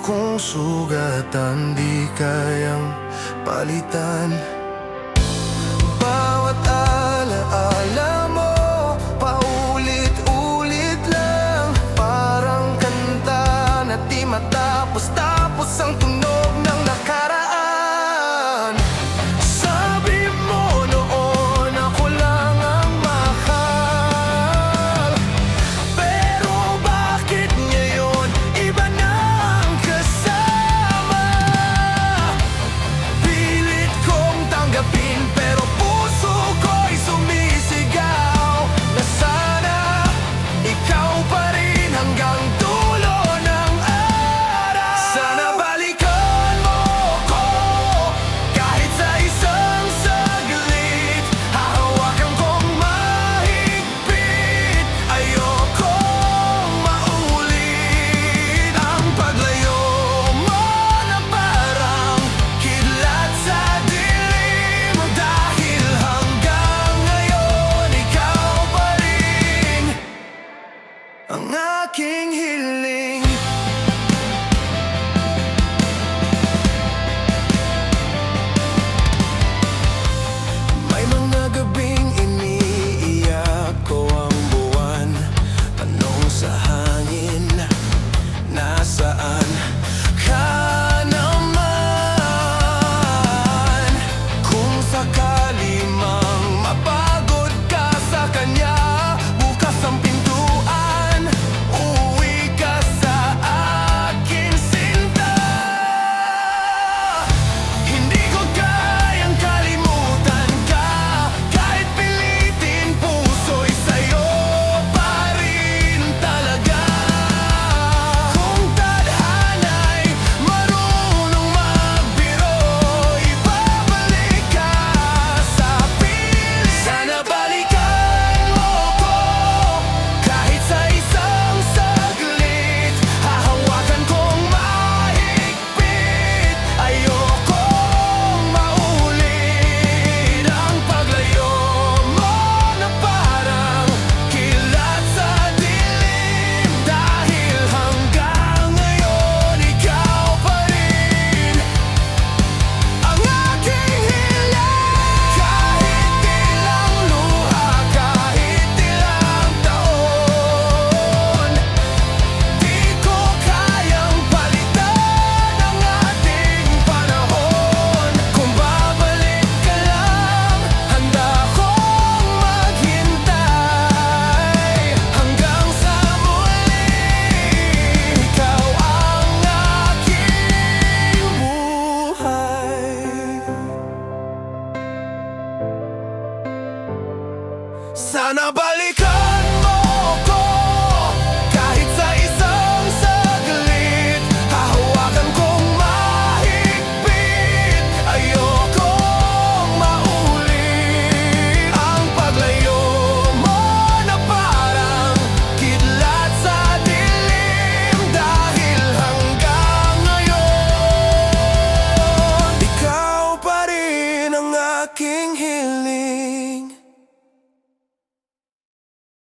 kung sugatan di kayang palitan. Bawat alaala mo, paulit-ulit lang, parang kanta na di matapos-tapos ang tunog ng nakaraan. Sabi mo noon ako lang ang mahal, pero bakit ngayon iba na ang kasama? Pilit kong tanggapin pero puso ko'y sumisigaw na sana ikaw pa rin hanggang dulo ng araw. Sana balikan mo ko kahit sa isang saglit, hahawakan kong mahigpit. Ayokong maulit ang paglayo mo na parang kidlat sa dilim, dahil hanggang ngayon ikaw pa rin ang aking hiling. May mga gabing iniiyak ko ang buwan, tanong sa hangin, nasaan ka naman? Kung sakali mang mapagod ka sa kanya, bukas ang pintuan, uuwi ka sa akin sinta. Hindi ko kayang kalimutan ka, kahit pilitin puso'y sa'yo pa rin talaga. Kung tadhana'y marunong magbiro, ibabalik ka sa piling. Sana balikan mo ko kahit sa isang saglit, hahawakan kong mahigpit. Ayokong maulit ang paglayo mo na parang kilat sa dilim, dahil hanggang ngayon ikaw pa rin ang aking hiling. Kahit ilang luha, kahit ilang taon, di ko kayang palitan ang ating panahon. Kung babalik ka lang, handa akong maghintay hanggang sa muli. Ikaw ang aking buhay. Sana balikan mo ko kahit sa isang saglit, hahawakan kong mahigpit. Ayokong maulit ang paglayo mo na parang kidlat sa dilim, dahil hanggang ngayon ikaw pa rin ang aking hiling.